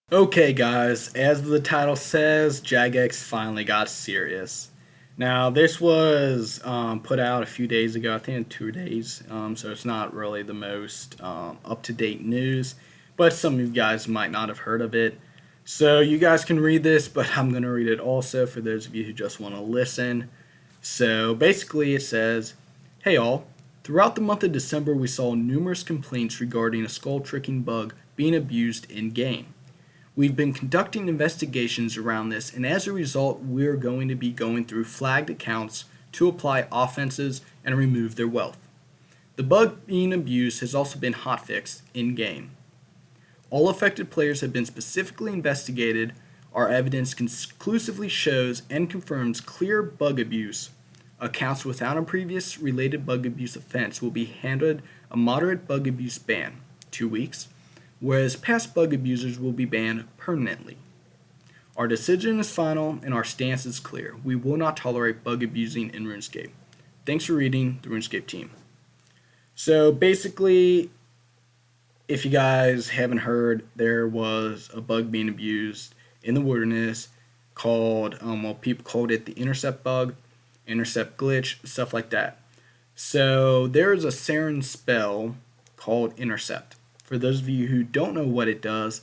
Okay, guys, as the title says, Jagex finally got serious. Now, this was put out a few days ago, I think in 2 days, so it's not really the most up to date news, but some of you guys might not have heard of it. So, you guys can read this, but I'm going to read it also for those of you who just want to listen. So, basically, it says, "Hey all, throughout the month of December, we saw numerous complaints regarding a skull tricking bug being abused in game. We've been conducting investigations around this, and as a result, we're going to be going through flagged accounts to apply offenses and remove their wealth. The bug being abused has also been hotfixed in game. All affected players have been specifically investigated. Our evidence conclusively shows and confirms clear bug abuse. Accounts without a previous related bug abuse offense will be handed a moderate bug abuse ban, 2 weeks, whereas past bug abusers will be banned permanently. Our decision is final and our stance is clear. We will not tolerate bug abusing in RuneScape. Thanks for reading, the RuneScape team." So basically, if you guys haven't heard, there was a bug being abused in the wilderness called, people called it the intercept bug, intercept glitch, stuff like that. So there is a Saren spell called intercept. For those of you who don't know what it does,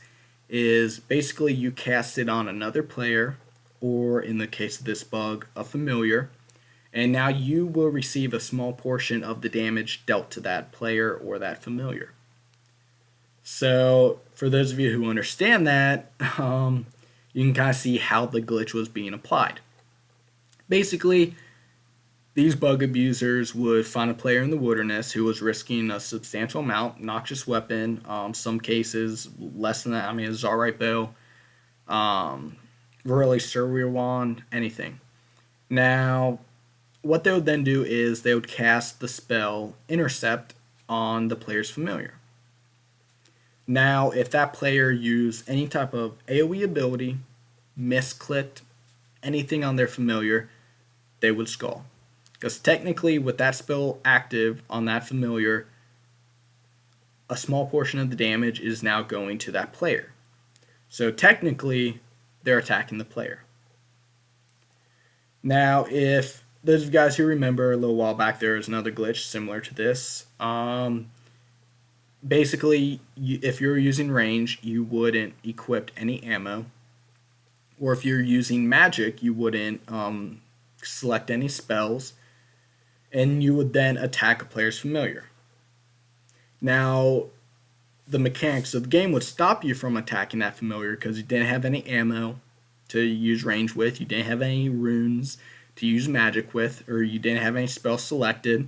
is basically you cast it on another player, or in the case of this bug, a familiar, and now you will receive a small portion of the damage dealt to that player or that familiar. So, for those of you who understand that, you can kind of see how the glitch was being applied. Basically, these bug abusers would find a player in the wilderness who was risking a substantial amount, noxious weapon, some cases less than that. I mean, a Zarite bow, really Surreal wand, anything. Now, what they would then do is they would cast the spell Intercept on the player's familiar. Now, if that player used any type of AoE ability, misclicked anything on their familiar, they would skull. Because technically, with that spell active on that familiar, a small portion of the damage is now going to that player. So technically, they're attacking the player. Now, if those of you guys who remember a little while back, there was another glitch similar to this. Basically, if you're using range, you wouldn't equip any ammo. Or if you're using magic, you wouldn't select any spells. And you would then attack a player's familiar. Now, the mechanics of the game would stop you from attacking that familiar because you didn't have any ammo to use range with, you didn't have any runes to use magic with, or you didn't have any spells selected.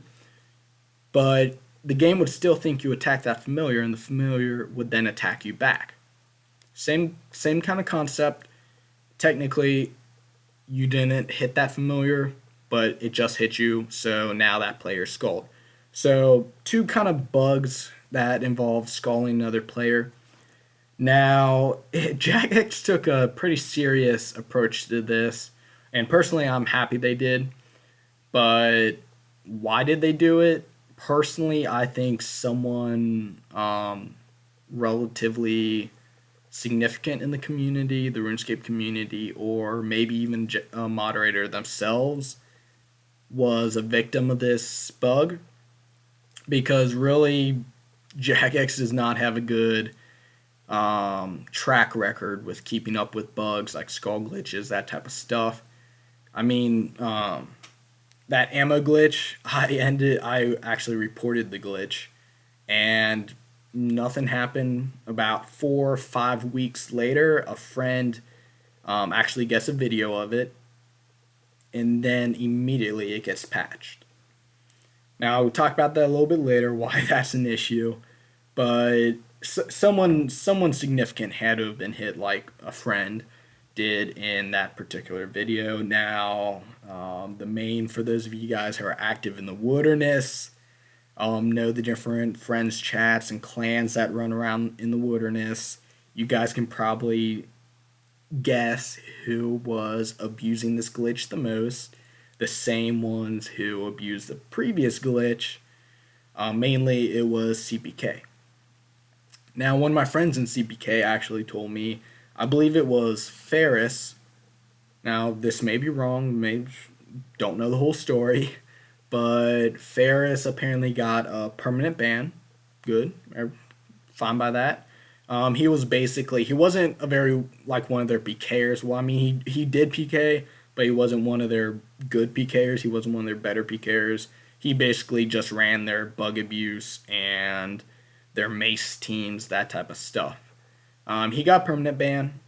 But the game would still think you attacked that familiar, and the familiar would then attack you back. Same kind of concept. Technically, you didn't hit that familiar, but it just hit you, so now that player skulled. So, two kind of bugs that involve sculling another player. Now, Jagex took a pretty serious approach to this, and personally, I'm happy they did. But why did they do it? Personally, I think someone relatively significant in the community, the RuneScape community, or maybe even a moderator themselves, was a victim of this bug. Because really, Jagex does not have a good track record with keeping up with bugs like skull glitches, that type of stuff. I mean, that ammo glitch, I actually reported the glitch, and nothing happened. About 4 or 5 weeks later, a friend actually gets a video of it, and then immediately it gets patched. Now, we'll talk about that a little bit later, why that's an issue, but someone significant had to have been hit like a friend did in that particular video. Now, the main, for those of you guys who are active in the wilderness, know the different friends chats and clans that run around in the wilderness. You guys can probably guess who was abusing this glitch the most. The same ones who abused the previous glitch. Mainly it was CPK. Now, one of my friends in CPK actually told me I believe it was Ferris. Now, this may be wrong, may don't know the whole story, but Ferris apparently got a permanent ban. Good, fine by that. He wasn't a very like one of their PKers. Well, I mean, he did PK, but he wasn't one of their good PKers. He wasn't one of their better PKers. He basically just ran their bug abuse and their mace teams, that type of stuff. He got permanent ban,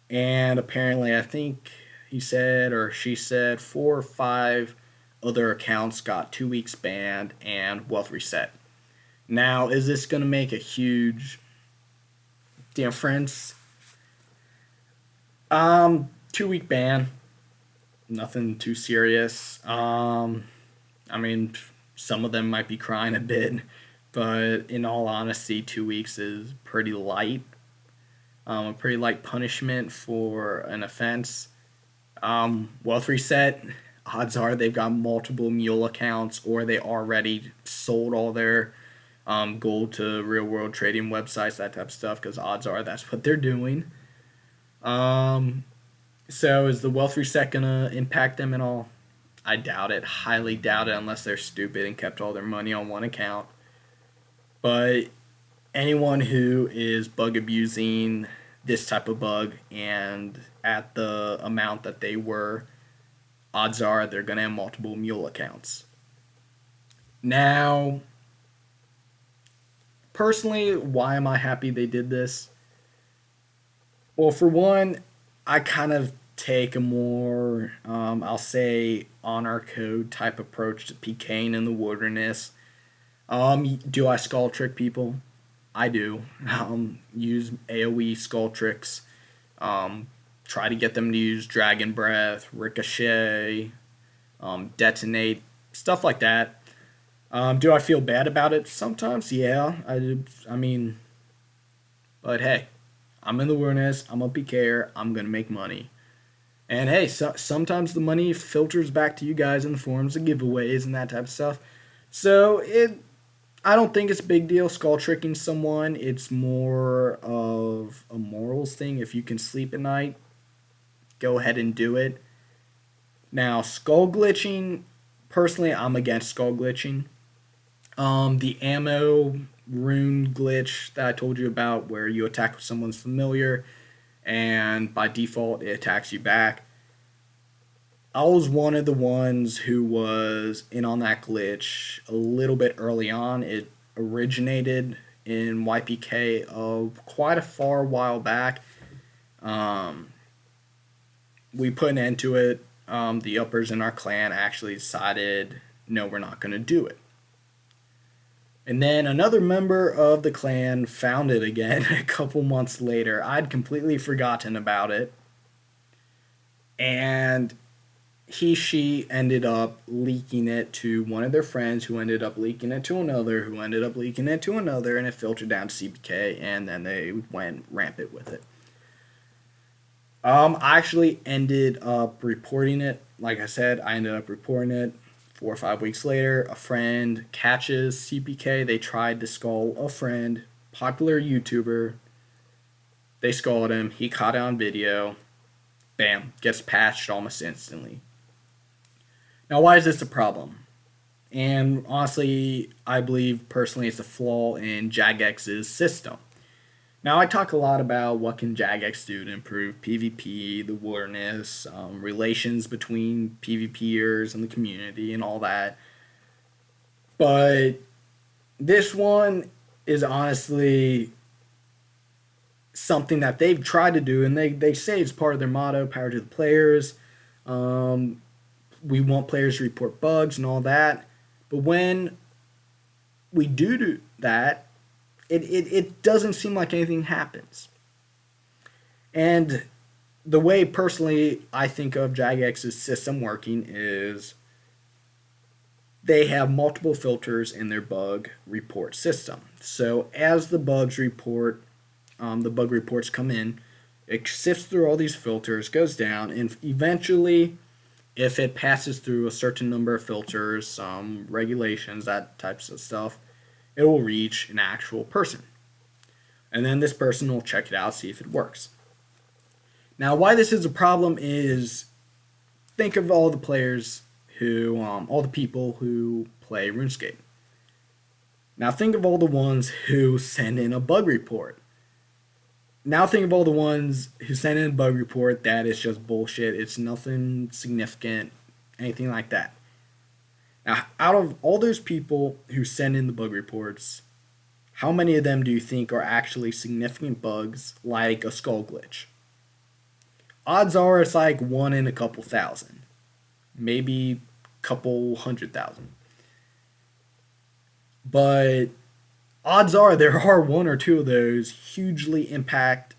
and apparently, I think he said or she said 4 or 5 other accounts got 2 weeks banned and wealth reset. Now, is this going to make a huge difference? 2 week ban, nothing too serious. I mean, some of them might be crying a bit, but in all honesty, 2 weeks is pretty light. A pretty light punishment for an offense. Wealth reset. Odds are they've got multiple mule accounts, or they already sold all their gold to real world trading websites, that type of stuff. Because odds are that's what they're doing. Um, so is the wealth reset gonna impact them at all? I doubt it. Highly doubt it, unless they're stupid and kept all their money on one account. But anyone who is bug abusing this type of bug and at the amount that they were, odds are they're going to have multiple mule accounts. Now, personally, why am I happy they did this? Well, for one, I kind of take a more, I'll say, honor code type approach to PKing in the wilderness. Do I skull trick people? I do. Use AoE skull tricks. Try to get them to use Dragon Breath, Ricochet, Detonate, stuff like that. Do I feel bad about it? Sometimes, yeah. I mean, but hey, I'm in the wilderness. I'm a PKer. I'm going to make money. And hey, sometimes the money filters back to you guys in the forms of giveaways and that type of stuff. So I don't think it's a big deal skull tricking someone. It's more of a morals thing. If you can sleep at night, go ahead and do it. Now, skull glitching, personally, I'm against skull glitching. The ammo rune glitch that I told you about, where you attack with someone's familiar, and by default, it attacks you back. I was one of the ones who was in on that glitch a little bit early on. It originated in YPK of quite a far while back. We put an end to it. The uppers in our clan actually decided, no, we're not going to do it. And then another member of the clan found it again a couple months later. I'd completely forgotten about it. And she ended up leaking it to one of their friends, who ended up leaking it to another, who ended up leaking it to another, and it filtered down to CPK, and then they went rampant with it. I actually ended up reporting it. Like I said, I ended up reporting it. 4 or 5 weeks later, a friend catches CPK. They tried to skull a friend, popular YouTuber. They skulled him. He caught it on video. Bam, gets patched almost instantly. Now, why is this a problem? And honestly, I believe personally it's a flaw in Jagex's system. Now, I talk a lot about what can Jagex do to improve PvP, the wilderness, relations between PvPers and the community, and all that. But this one is honestly something that they've tried to do, and they say it's part of their motto, power to the players. We want players to report bugs and all that. But when we do that, it doesn't seem like anything happens. And the way, personally, I think of Jagex's system working is they have multiple filters in their bug report system. So as the bugs report, the bug reports come in, it sifts through all these filters, goes down, and eventually, if it passes through a certain number of filters, some regulations, that types of stuff, it will reach an actual person. And then this person will check it out, see if it works. Now, why this is a problem is think of all the players all the people who play RuneScape. Now, think of all the ones who send in a bug report. Now, think of all the ones who send in a bug report that is just bullshit. It's nothing significant, anything like that. Now, out of all those people who send in the bug reports, how many of them do you think are actually significant bugs like a skull glitch? Odds are it's like one in a couple thousand, maybe a couple 100,000. But odds are there are one or two of those huge impact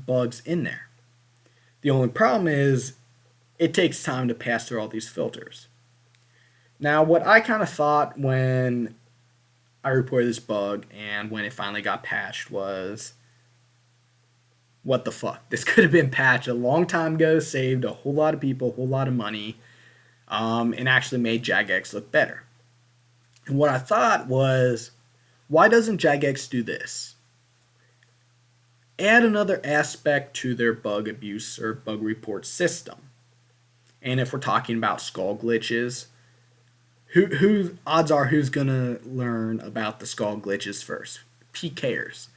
bugs in there. The only problem is it takes time to pass through all these filters. Now, what I kind of thought when I reported this bug and when it finally got patched was, what the fuck? This could have been patched a long time ago, saved a whole lot of people, a whole lot of money, and actually made Jagex look better. And what I thought was, why doesn't Jagex do this? Add another aspect to their bug abuse or bug report system. And if we're talking about skull glitches, who odds are who's gonna learn about the skull glitches first? PKers,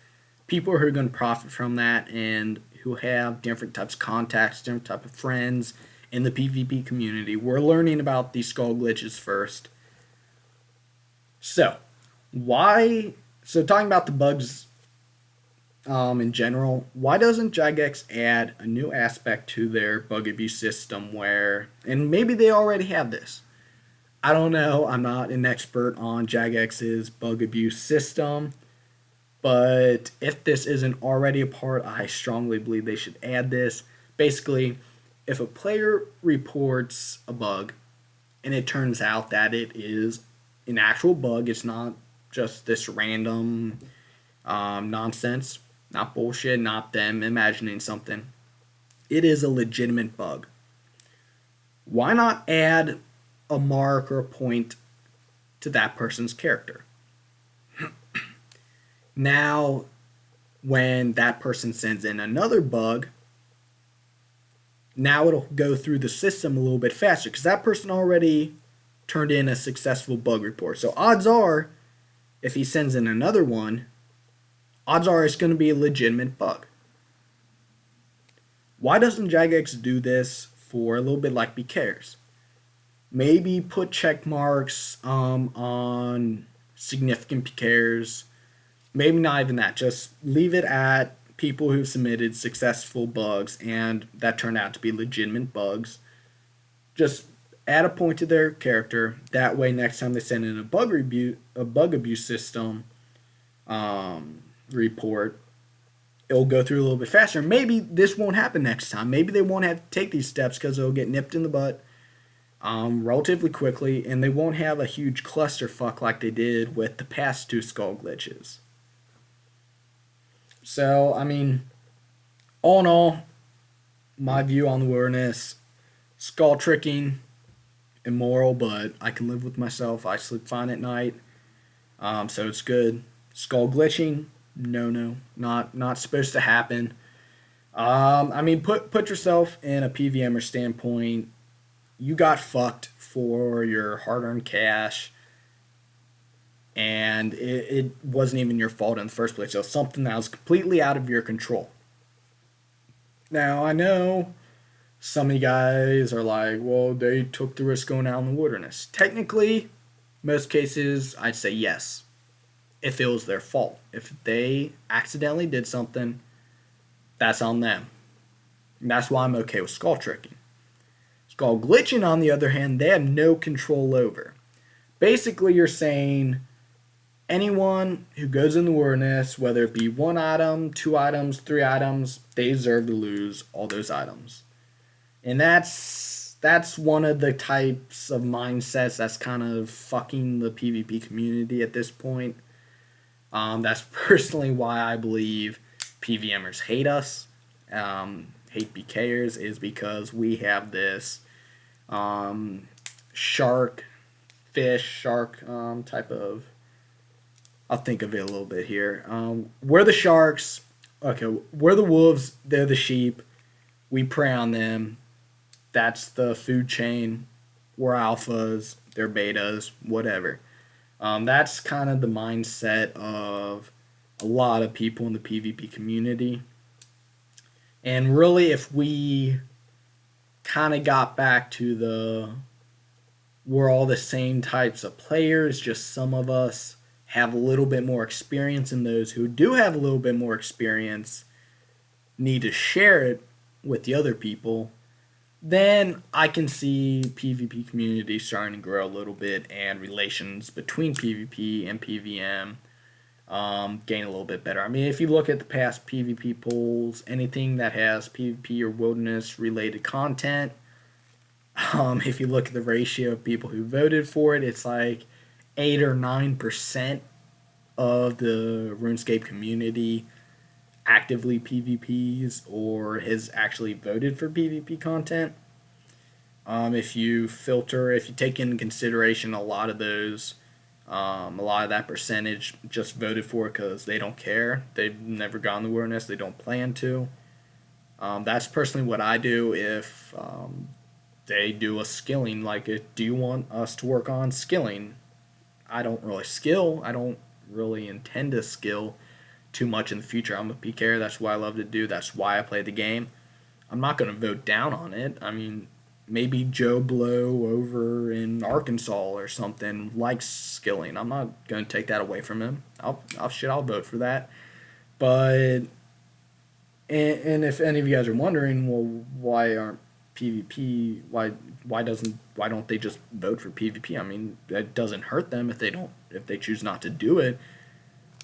people who are going to profit from that and who have different types of contacts, different type of friends in the PvP community. We're learning about these skull glitches first. So, why? So, talking about the bugs in general, why doesn't Jagex add a new aspect to their bug abuse system where, and maybe they already have this. I don't know. I'm not an expert on Jagex's bug abuse system. But if this isn't already a part, I strongly believe they should add this. Basically, if a player reports a bug and it turns out that it is an actual bug, it's not just this random nonsense, not bullshit, not them imagining something. It is a legitimate bug. Why not add a mark or a point to that person's character? Now, when that person sends in another bug, now it'll go through the system a little bit faster because that person already turned in a successful bug report. So odds are, if he sends in another one, odds are it's going to be a legitimate bug. Why doesn't Jagex do this for a little bit like BKers? Maybe put check marks on significant PKers. Maybe not even that. Just leave it at people who submitted successful bugs and that turned out to be legitimate bugs. Just add a point to their character. That way, next time they send in a bug abuse system report, it'll go through a little bit faster. Maybe this won't happen next time. Maybe they won't have to take these steps because it'll get nipped in the butt relatively quickly, and they won't have a huge clusterfuck like they did with the past two skull glitches. So, I mean, all in all, my view on the wilderness, skull tricking, immoral, but I can live with myself. I sleep fine at night, so it's good. Skull glitching, no, not supposed to happen. I mean, put yourself in a PVMer standpoint. You got fucked for your hard-earned cash, and it wasn't even your fault in the first place. So something that was completely out of your control. Now, I know some of you guys are like, well, they took the risk going out in the wilderness. Technically, most cases, I'd say yes, if it was their fault. If they accidentally did something, that's on them. And that's why I'm okay with skull tricking. Skull glitching, on the other hand, they have no control over. Basically, you're saying anyone who goes in the wilderness, whether it be 1 item, 2 items, 3 items, they deserve to lose all those items. And that's one of the types of mindsets that's kind of fucking the PvP community at this point. That's personally why I believe PVMers hate us, hate BKers, is because we have this shark type of, I'll think of it a little bit here. We're the sharks, okay, we're the wolves, they're the sheep. We prey on them. That's the food chain. We're alphas, they're betas, whatever. That's kind of the mindset of a lot of people in the PvP community. And really, if we kind of got back to the we're all the same types of players, just some of us have a little bit more experience, and those who do have a little bit more experience need to share it with the other people, then I can see PvP community starting to grow a little bit and relations between PvP and PvM gain a little bit better. I mean, if you look at the past PvP polls, anything that has PvP or wilderness related content, if you look at the ratio of people who voted for it, it's like 8 or 9% of the RuneScape community actively PvPs or has actually voted for PvP content. If you filter, if you take into consideration a lot of those, a lot of that percentage just voted for it because they don't care. They've never gone to the wilderness. They don't plan to. That's personally what I do if they do a skilling. Like, do you want us to work on skilling? I don't really skill. I don't really intend to skill too much in the future. I'm a PKer. That's what I love to do. That's why I play the game. I'm not going to vote down on it. I mean, maybe Joe Blow over in Arkansas or something likes skilling. I'm not going to take that away from him. I'll vote for that. But and if any of you guys are wondering, well, why aren't PvP? Why don't they just vote for PvP? I mean, that doesn't hurt them if they choose not to do it.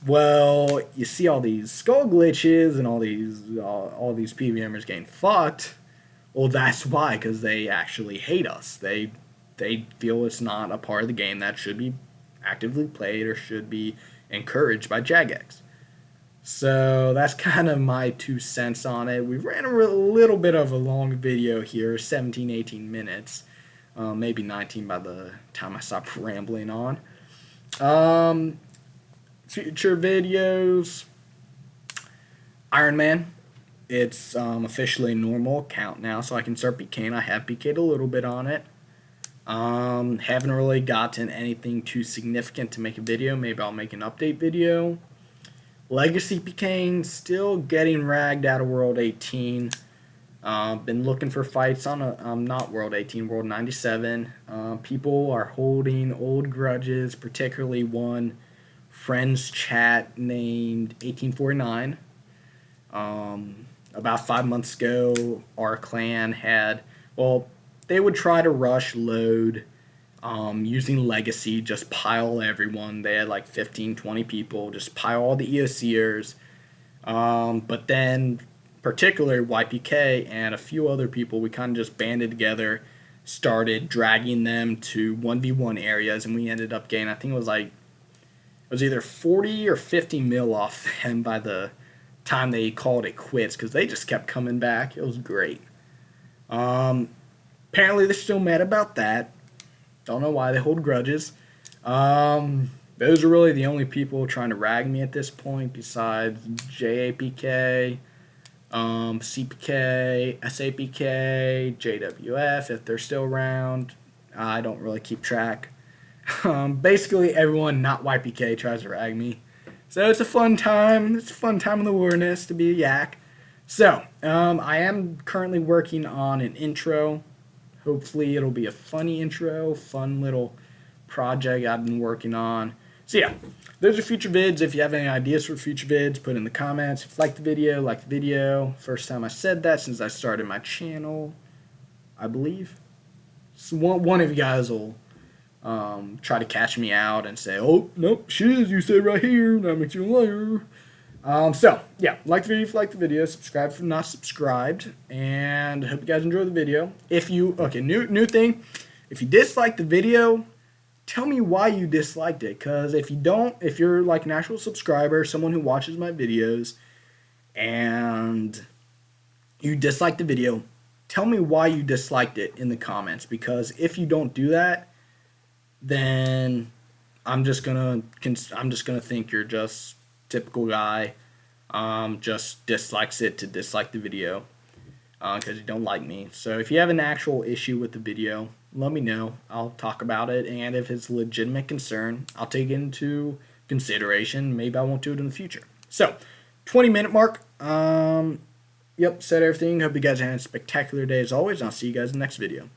Well, you see all these skull glitches and all these PvMers getting fucked. Well, that's why, because they actually hate us. They feel it's not a part of the game that should be actively played or should be encouraged by Jagex. So that's kind of my 2 cents on it. We ran a little bit of a long video here, 17, 18 minutes, maybe 19 by the time I stopped rambling on. Future videos, Iron Man. It's officially normal account now, so I can start PKing. I have PK'd a little bit on it. Haven't really gotten anything too significant to make a video. Maybe I'll make an update video. Legacy PKing, still getting ragged out of World 18. Been looking for fights on not World 18, World 97. People are holding old grudges, particularly one friends chat named 1849. About 5 months ago, our clan had, well, they would try to rush load using Legacy, just pile everyone. They had like 15, 20 people, just pile all the EOCers. But then, particularly YPK and a few other people, we kind of just banded together, started dragging them to 1v1 areas, and we ended up getting, I think it was either 40 or 50 mil off them by the time they called it quits, because they just kept coming back. It was great. Apparently they're still mad about that. Don't know why they hold grudges. Those are really the only people trying to rag me at this point, besides JAPK, CPK, SAPK, JWF, if they're still around. I don't really keep track. Basically, everyone not YPK tries to rag me. So it's a fun time. It's a fun time in the wilderness to be a yak. So, I am currently working on an intro. Hopefully it'll be a funny intro, fun little project I've been working on. So yeah, those are future vids. If you have any ideas for future vids, put in the comments. If you like the video. First time I said that since I started my channel, I believe. So one of you guys will try to catch me out and say, oh, nope, Shiz, you said right here, that makes you a liar. So, yeah, like the video if you like the video, subscribe if you're not subscribed, and I hope you guys enjoy the video. If you, okay, new thing, if you dislike the video, tell me why you disliked it, because if you don't, if you're like an actual subscriber, someone who watches my videos, and you dislike the video, tell me why you disliked it in the comments, because if you don't do that, then I'm just gonna think you're just typical guy. just dislikes it to dislike the video because you don't like me. So if you have an actual issue with the video, let me know. I'll talk about it, and if it's a legitimate concern, I'll take it into consideration. Maybe I won't do it in the future. So, 20-minute mark. Yep, said everything. Hope you guys had a spectacular day as always, and I'll see you guys in the next video.